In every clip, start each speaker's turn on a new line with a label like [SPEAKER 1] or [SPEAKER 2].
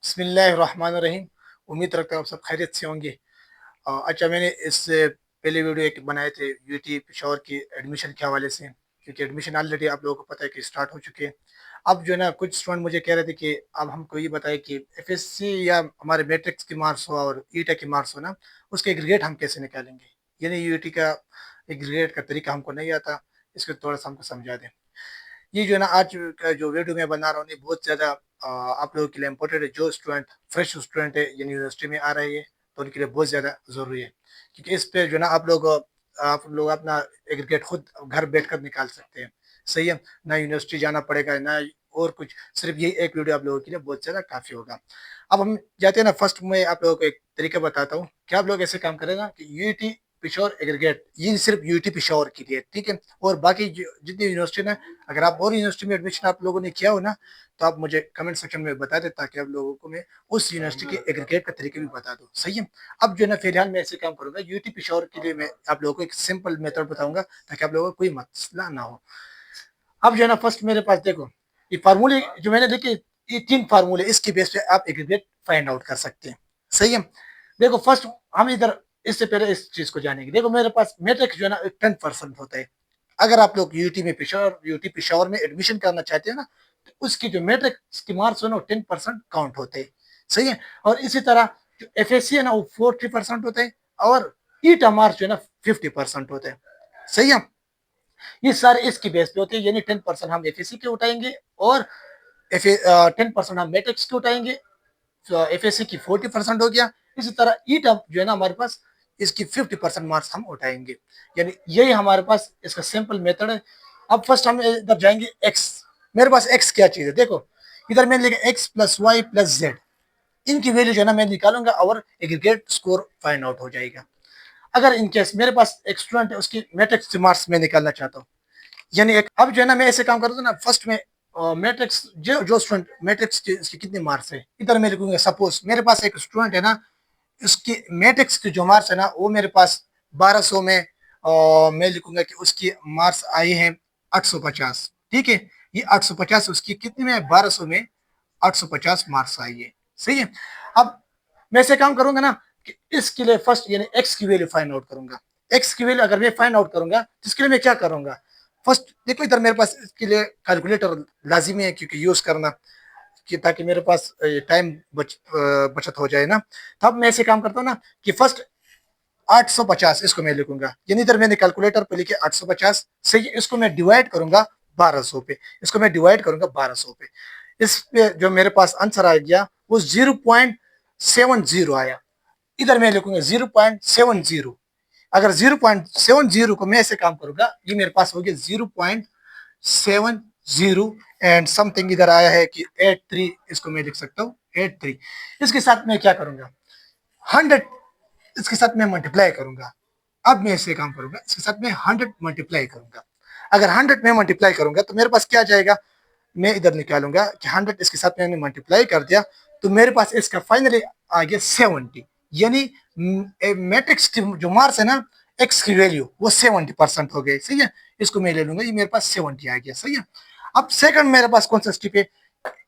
[SPEAKER 1] बिस्मिल्लाहिर्रहमानिर्रहीम। उम्मीद रखता हूँ आप सब खैरियत से होंगे। अच्छा, मैंने इससे पहले वीडियो एक बनाए थे यूटी पेशावर की एडमिशन के हवाले से, क्योंकि एडमिशन ऑलरेडी आप लोगों को पता है कि स्टार्ट हो चुके हैं। अब जो है ना, कुछ स्टूडेंट मुझे कह रहे थे कि अब हमको ये बताए कि एफएससी या हमारे मैट्रिक्स की मार्क्स हो और ईटा की मार्क्स हो ना, उसके एग्रीगेट हम कैसे निकालेंगे। यानी यूटी का एग्रीगेट का तरीका हमको नहीं आता, इसको थोड़ा सा हमको समझा दें। ये जो है ना, आज का जो वीडियो मैं बना रहा हूँ ये बहुत ज़्यादा आप लोगों के लिए इम्पोर्टेंट है। जो स्टूडेंट फ्रेश स्टूडेंट है यानी यूनिवर्सिटी में आ रहे हैं, तो उनके लिए बहुत ज़्यादा ज़रूरी है, क्योंकि इस पे जो है ना आप लोग अपना एग्रीगेट खुद घर बैठ कर निकाल सकते हैं। सही है, ना यूनिवर्सिटी जाना पड़ेगा ना और कुछ, सिर्फ यही एक वीडियो आप लोगों के लिए बहुत ज़्यादा काफ़ी होगा। अब हम जाते हैं ना, फर्स्ट मैं आप लोगों को एक तरीका बताता हूँ कि आप लोग ऐसे काम करें ना कि यूटी पिशोर एग्रीगेट ये सिर्फ यूटी पिशोर के लिए, ठीक है। और बाकी जितनी यूनिवर्सिटी ना, अगर आप और यूनिवर्सिटी में एडमिशन आप लोगों ने किया हो ना, तो आप मुझे कमेंट सेक्शन में बता दें, ताकि आप लोगों को मैं उस यूनिवर्सिटी के एग्रीगेट का तरीके भी बता दूं। सही है। अब जो है ना, फिलहाल मैं ऐसे काम करूंगा, यूटी पिशोर के लिए मैं आप लोगों को एक सिंपल मेथड बताऊंगा, ताकि आप लोगों को कोई मसला ना हो। अब जो है ना, फर्स्ट मेरे पास देखो, ये फार्मूले जो मैंने देखे, ये 3 फार्मूले, इसके बेस पे आप एग्रीगेट फाइंड आउट कर सकते हैं। सही है। देखो फर्स्ट, हम इधर इससे पहले इस चीज को जानेंगे। देखो मेरे पास मैट्रिक्स जो है ना 10% होता है। अगर आप लोग यूटी पिशावर में एडमिशन करना चाहते हैं ना, तो उसकी जो मैट्रिक्स की मार्क्स है ना, 10% काउंट होते हैं। सही है। और इसी तरह जो एफ है ना, वो 40% होते हैं। और ईटा मार्क्स जो है ना 50% होते हैं। सही है। ये सारे इसकी बेस पे होते हैं, यानी 10% हम एफ के उठाएंगे, और एफ 10% हम मैट्रिक्स के उठाएंगे। एफ की 40% हो गया। इसी तरह ईट अप जो है ना हमारे पास, इसकी 50% मार्क्स हम उठाएंगे। यानी यही हमारे पास इसका सिंपल मेथड है। अब फर्स्ट हम इधर जाएंगे एक्स। मेरे पास एक्स क्या चीज है, देखो इधर मैंने लिखा X plus Y plus Z. इनकी वैल्यू जो है ना मैं निकालूंगा, और एग्रीगेट स्कोर फाइंड आउट हो जाएगा। अगर इनकेस मेरे पास एक स्टूडेंट है, उसकी मैट्रिक्स मार्क्स में निकालना चाहता हूँ, यानी एक, अब जो है ना मैं ऐसे काम करता हूँ ना, फर्स्ट में मैट्रिक्स जो जो स्टूडेंट मैट्रिक्स के इसके कितने मार्क्स है, इधर मैं लिखूंगा। सपोज मेरे पास एक स्टूडेंट है ना, उसकी मैट्रिक्स की जो मार्क्स है ना, वो मेरे पास 1200 में, और मैं लिखूंगा कि उसकी मार्क्स आई है 850। ठीक है। ये 850 उसकी कितने में, 1200 में 850 मार्क्स आई है। सही है। अब मैं ऐसे काम करूंगा ना कि इसके लिए फर्स्ट यानी एक्स की वैल्यू फाइंड आउट करूंगा। एक्स की वैल्यू अगर मैं फाइंड आउट करूंगा, तो इसके लिए मैं क्या करूंगा, फर्स्ट देखो इधर मेरे पास इसके लिए कैलकुलेटर लाजिमी है, क्योंकि यूज करना, कि ताकि मेरे पास टाइम बचत हो जाए ना। तब मैं ऐसे काम करता हूँ ना कि फर्स्ट 850 इसको मैं लिखूंगा, यानी इधर मैंने कैलकुलेटर पे लिखे 850। सही है। इसको मैं डिवाइड करूंगा 1200 पे। इसको मैं डिवाइड करूंगा 1200 पे। इस पे जो मेरे पास आंसर आ गया वो 0.70 आया। इधर मैं लिखूंगा 0.70। अगर 0.70 को मैं ऐसे काम करूंगा, ये मेरे पास हो गया 0.70 एंड समथिंग। इधर आया है कि 83, इसको मैं लिख सकता हूँ 83। इसके साथ मैं क्या करूंगा, 100 इसके साथ मैं मल्टीप्लाई करूंगा। अब मैं ऐसे काम करूंगा, इसके साथ मैं 100 मल्टीप्लाई करूंगा। अगर 100 में मल्टीप्लाई करूंगा, तो मेरे पास क्या जाएगा, मैं इधर निकालूंगा कि 100 इसके साथ मैंने मल्टीप्लाई कर दिया, तो मेरे पास इसका फाइनली आ गया 70। यानी मैट्रिक्स की जो मार्क्स है ना, एक्स की वैल्यू वो 70% हो गई। सही है। इसको मैं ले लूंगा, ये मेरे पास 70 आ गया। सही है। अब सेकंड मेरे पास कौन सा स्टेप है,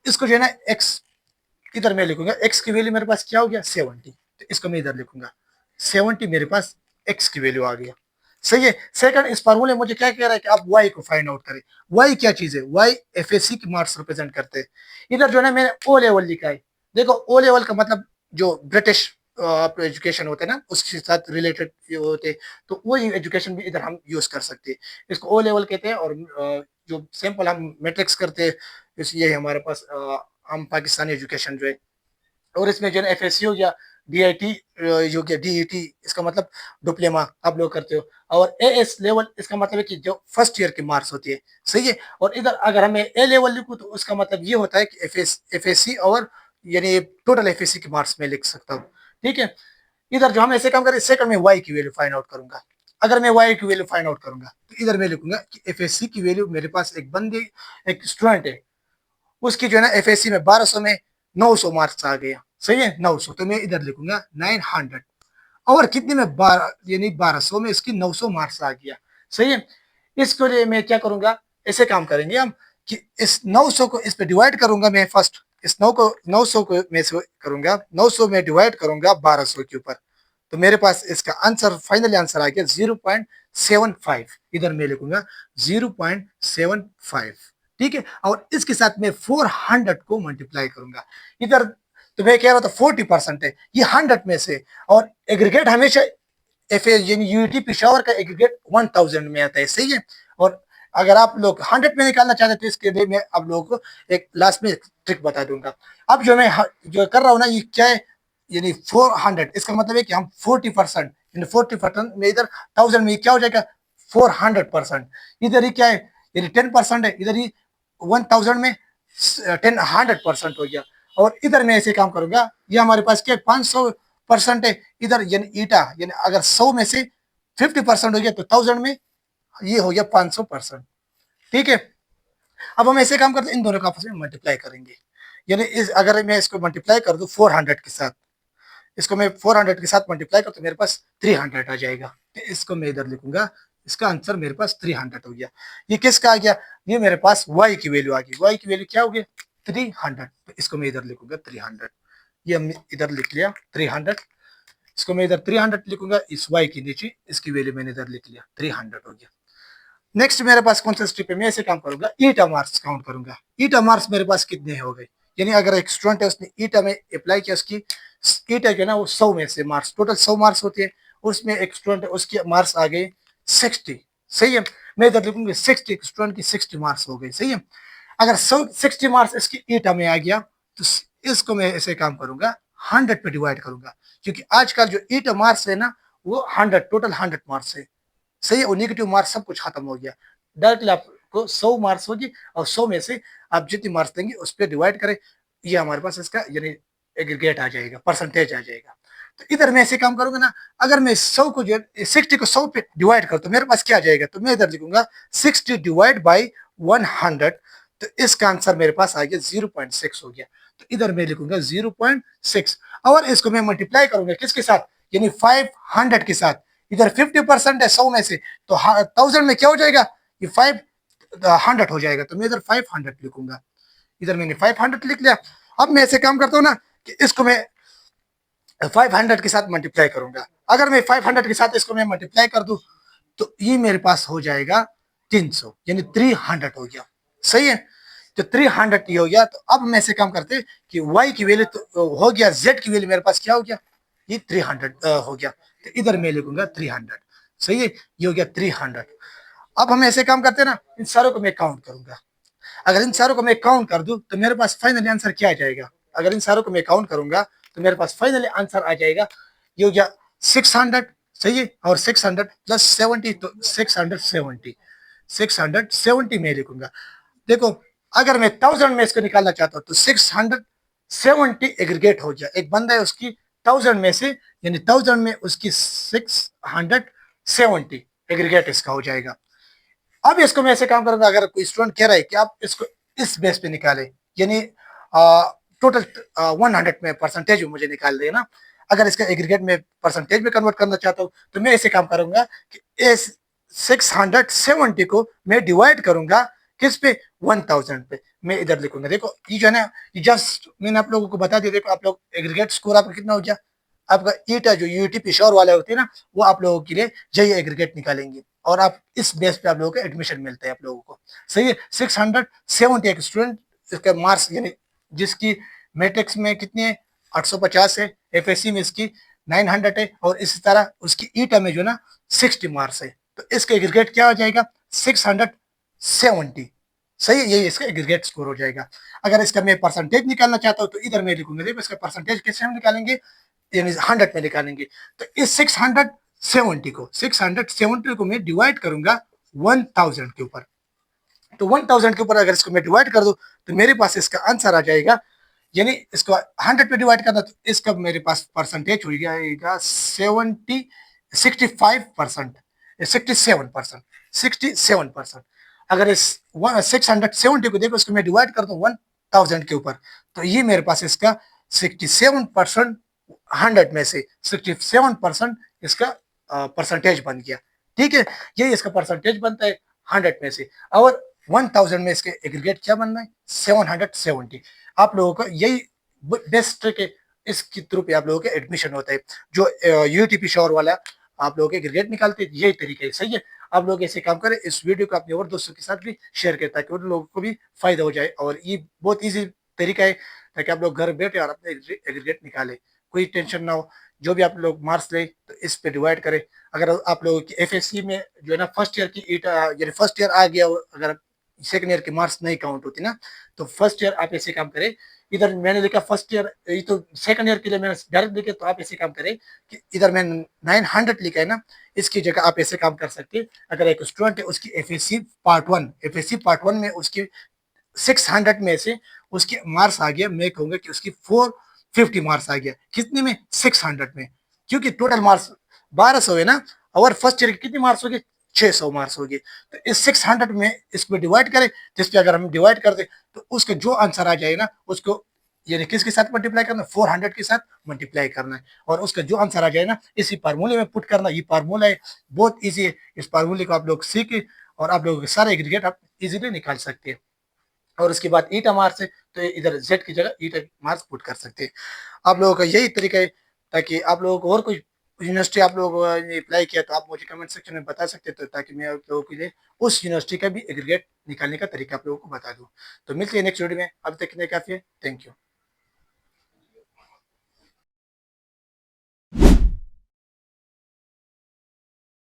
[SPEAKER 1] इसको जो है ना एक्स, इधर मैं लिखूंगा एक्स की वैल्यू मेरे पास क्या हो गया 70। तो इसको मैं इधर लिखूंगा 70, मेरे पास एक्स की वैल्यू आ गया। सही है। सेकंड, इस फार्मूले मुझे क्या कह रहा है कि आप वाई को फाइंड आउट करें। वाई क्या चीज है, वाई एफएससी की मार्क्स रिप्रेजेंट करते हैं। इधर जो है ना मैंने ओ लेवल लिखा है। देखो ओ लेवल का मतलब जो ब्रिटिश आप एजुकेशन होते हैं ना, उसके साथ रिलेटेड होते हैं, तो वो एजुकेशन भी इधर हम यूज कर सकते हैं। इसको ओ लेवल कहते हैं। और जो सिंपल हम मैट्रिक्स करते हैं, ये हमारे पास हम पाकिस्तानी एजुकेशन जो है। और इसमें जो है एफ एस सी हो गया, डी आई टी हो गया, डी ई टी, इसका मतलब डिप्लोमा आप लोग करते हो। और ए एस लेवल, इसका मतलब है कि जो फर्स्ट ईयर की मार्क्स होती है। सही है। और इधर अगर हमें ए लेवल लिखूँ, तो उसका मतलब ये होता है कि एफ एस सी, और यानी टोटल एफ एस सी की मार्क्स में लिख सकता हूँ। ठीक है। इधर जो हम ऐसे काम करें, सेकंड में वाई की वैल्यू फाइंड आउट करूंगा। अगर मैं वाई की वैल्यू फाइंड आउट करूंगा, तो इधर मैं लिखूंगा कि एफ एस सी की वैल्यू, मेरे पास एक बंदे, एक स्टूडेंट है, उसकी जो है ना एफएससी में 1200 में 900 मार्क्स आ गया। सही है। 900, तो मैं इधर लिखूंगा 900। और कितने में, 12, यानी 1200 में इसकी 900 मार्क्स आ गया। सही है। इसके लिए मैं क्या करूंगा, ऐसे काम करेंगे हम कि इस 900 को इस पे डिवाइड करूंगा मैं फर्स्ट, इस 900 को में से करूंगा, 900 में डिवाइड करूंगा 1200 के ऊपर, तो मेरे पास इसका आंसर, फाइनली आंसर आ गया 0.75। इधर मैं लिखूंगा 0.75, ठीक है। और इसके साथ मैं 400 को मल्टीप्लाई करूंगा। इधर तो मैं कह रहा था 40% है, ये 100 में से, और एग्रीगेट हमेशा एफ यानी यूटी पिशावर का एग्रीगेट 1000 में आता है, सही है। और अगर आप लोग 100 में निकालना चाहते हैं तो इसके लिए मैं आप लोगों को एक लास्ट में ट्रिक बता दूंगा। अब जो मैं जो कर रहा हूँ ना, ये क्या है, यानी 400, इसका मतलब है कि हम 40%, यानी 40% में इधर 1000 में क्या हो जाएगा 400%। इधर ही क्या है, यानी 10% है, इधर ही 1000 में 100% हो गया। और इधर मैं ऐसे काम करूंगा, ये हमारे पास क्या 500% है, इधर यानी ईटा, यानी अगर 100 में से 50% हो गया तो 1000 में ये हो गया 500%, ठीक है। अब हम ऐसे काम करते हैं, इन दोनों का आपस में मल्टीप्लाई करेंगे, यानी इस अगर मैं इसको मल्टीप्लाई कर दूं 400 के साथ, इसको मैं 400 के साथ मल्टीप्लाई कर तो मेरे पास 300 आ जाएगा। तो इसको मैं इधर लिखूंगा, इसका आंसर मेरे पास 300 हो गया। ये किसका आ गया, ये मेरे पास y की वैल्यू आ गई। y की वैल्यू क्या हो गया 300, तो इसको मैं इधर लिखूंगा 300। ये हमने इधर लिख लिया 300, इसको मैं इधर 300 लिखूंगा, इस y के नीचे इसकी वैल्यू मैंने इधर लिख लिया 300 हो गया। नेक्स्ट मेरे पास कौन सा स्टेप है, मैं ऐसे काम करूंगा, ईटा मार्क्स काउंट करूंगा। ईटा मार्क्स मेरे पास कितने हो गए, यानी अगर एक स्टूडेंट है उसने ईटा में अप्लाई किया, उसकी ईटा के ना वो 100 में से मार्क्स, टोटल 100 मार्क्स होते हैं, उसमें एक स्टूडेंट है उसके मार्क्स आ गए 60, सही है। मैं इधर लिखूंगा 60, स्टूडेंट की 60 मार्क्स हो गए, सही है। अगर 60 मार्क्स इसकी ईटा में आ गया तो इसको मैं ऐसे काम करूंगा 100 पे डिवाइड करूंगा, क्योंकि आजकल जो ईटा मार्क्स है ना वो 100, टोटल 100 मार्क्स है, सही है। और नेगेटिव मार्क्स सब कुछ खत्म हो गया, डायरेक्टली आपको 100 मार्क्स होगी, और 100 में से आप जितनी मार्क्स देंगे उस पर डिवाइड करें, ये हमारे पास इसका यानी एग्रीगेट आ जाएगा, परसेंटेज आ जाएगा। तो इधर मैं ऐसे काम करूंगा ना, अगर मैं 100 को जो 60 को 100 पे डिवाइड कर तो मेरे पास क्या आ जाएगा, तो मैं इधर लिखूंगा 60 डिवाइड बाई 100, तो इसका आंसर मेरे पास आ गया 0.6 हो गया। तो इधर मैं लिखूंगा 0.6, और इसको मैं मल्टीप्लाई करूंगा किसके साथ, यानी 500 के साथ। इधर 50% है 100 में से, तो 1000 में क्या हो जाएगा, ये 500 हो जाएगा, तो मैं इधर 500 लिखूंगा। इधर मैंने 500 लिख लिया। अब मैं ऐसे काम करता हूँ ना कि इसको मैं 500 के साथ मल्टीप्लाई करूंगा। अगर मैं 500 के साथ इसको मैं मल्टीप्लाई कर दूं तो ये मेरे पास हो जाएगा 300, यानी 300 हो गया, सही है। तो 300 ये हो गया। तो अब मैं ऐसे काम करते कि y की वैल्यू तो हो गया, z की वैल्यू मेरे पास क्या हो गया, ये 300 हो गया, तो इधर मैं लिखूंगा 300, सही है, ये हो गया 300। अब हम ऐसे काम करते हैं ना, इन सारों को मैं काउंट करूंगा। अगर इन सारों को मैं काउंट कर दूं तो मेरे पास फाइनली आंसर क्या आ जाएगा, अगर इन सारों को मैं काउंट करूंगा तो मेरे पास फाइनली आंसर आ जाएगा, ये हो गया 600, सही है। और 600 प्लस 70, तो 670, 670 में लिखूंगा। देखो अगर मैं 1000 में इसको निकालना चाहता हूँ तो 670 एग्रीगेट हो गया, एक बंदा है उसकी 1000 में से, यानी 1000 में उसकी 670 एग्रीगेट इसका हो जाएगा। अब इसको मैं ऐसे काम करूंगा, अगर कोई स्टूडेंट कह रहा है कि आप इसको इस बेस पे निकाले, यानी टोटल 100 में परसेंटेज मुझे निकाल देना, अगर इसका एग्रीगेट में परसेंटेज में कन्वर्ट करना चाहता हूँ तो मैं ऐसे काम करूंगा कि इस 670 को मैं डिवाइड करूंगा किस पे, 1000 पे। मैं इधर लिखूंगा, देखो ये जो है ना, ये जस्ट मैंने आप लोगों को बता दिया। देखो आप लोग एग्रीगेट स्कोर आपका कितना हो गया, आपका ईटा जो यूटी पिशोर वाले होते हैं ना, वो आप लोगों के लिए जय एग्रीगेट निकालेंगे, और आप इस बेस पे आप लोगों को एडमिशन मिलता है आप लोगों को, सही है। 670 एक स्टूडेंट इसका मार्क्स, यानी जिसकी मैट्रिक्स में कितनी है 850 है, एफएससी में इसकी 900 है, और इसी तरह उसकी ईटा में जो ना 60 मार्क्स है, तो इसका एग्रीगेट क्या हो जाएगा 670, सही है, यही इसका एग्रीगेट स्कोर हो जाएगा। अगर इसका मैं परसेंटेज निकालना चाहता हूँ तो इधर मैं लिखूंगा, देखो इसका परसेंटेज कैसे हम निकालेंगे, यानी 100 में निकालेंगे। तो इस 670 को मैं डिवाइड करूंगा 1000 के ऊपर, तो 1000 के ऊपर अगर इसको मैं डिवाइड कर दूं तो मेरे पास इसका आंसर आ जाएगा, यानी इसको 100 पे डिवाइड करना तो इसका मेरे पास परसेंटेज हो जाएगा 65%, 67%। अगर इस 670 को देखो, इसको मैं डिवाइड कर दूं 1000 के ऊपर, तो ये मेरे पास इसका 67%, 100 में से 67% इसका परसेंटेज बन गया, ठीक है। ये इसका परसेंटेज बनता है 100 में से। और 1000 में इसके एग्रीगेट क्या बनना है 770। आप लोगों को यही बेस्ट ट्रिक है, इसके थ्रू पे आप लोगों के एडमिशन होता है। जो यूटीपी श्योर वाला आप लोगों के एग्रीगेट निकालते हैं, यही तरीका है, सही है। आप लोग ऐसे काम करें, इस वीडियो को अपने और दोस्तों के साथ भी शेयर करें ताकि उन लोगों को भी फायदा हो जाए। और ये बहुत ईजी तरीका है ताकि आप लोग घर बैठे और अपने एग्रीगेट निकालें, कोई टेंशन ना हो। जो भी आप लोग मार्क्स ले तो इस पे डिवाइड करें। अगर आप लोगों की एफएससी में जो है ना फर्स्ट ईयर की ईट यानी फर्स्ट ईयर आ गया, अगर सेकंड ईयर के मार्क्स नहीं काउंट होती ना, तो फर्स्ट ईयर आप ऐसे काम करें। इधर मैंने लिखा फर्स्ट ईयर, ये तो सेकंड ईयर के लिए मैंने डायरेक्ट लिखे, तो आप ऐसे काम करें कि इधर मैंने 900 लिखा है ना, इसकी जगह आप ऐसे काम कर सकते हैं। अगर एक स्टूडेंट है उसकी एफएससी पार्ट वन में उसकी 600 में से उसके मार्क्स आ गया, मैं कहूंगा कि उसकी 450 मार्क्स आ गया। कितने में 600 में, क्योंकि टोटल मार्क्स 1200 है ना, और फर्स्ट ईयर के कितने मार्क्स हो गए 600 मार्क्स हो गए। तो इस 600 में इसको डिवाइड करें, जिस पे अगर हम डिवाइड कर दे तो उसका जो आंसर आ जाए ना उसको यानी किसके साथ मल्टीप्लाई करना है 400 के साथ मल्टीप्लाई करना है, और उसका जो आंसर आ जाए ना इसी फार्मूले में पुट करना। ये फार्मूला है, बहुत ईजी है। इस फार्मूले को आप लोग सीखे और आप लोगों के सारे एग्रीगेट आप इजीली निकाल सकते हैं। और उसके बाद ईटा मार्क्स है तो इधर जेड की जगह ईटा मार्क्स पुट कर सकते हैं। आप लोगों का यही तरीका है, ताकि आप लोगों को और कोई यूनिवर्सिटी आप लोगों ने अप्लाई किया तो आप मुझे कमेंट सेक्शन में बता सकते हैं, तो ताकि मैं आप लोगों के लिए उस यूनिवर्सिटी का भी एग्रीगेट निकालने का तरीका आप लोगों को बता दूं। तो मिलते हैं नेक्स्ट वीडियो में, अभी तक के लिए काफी है, थैंक यू।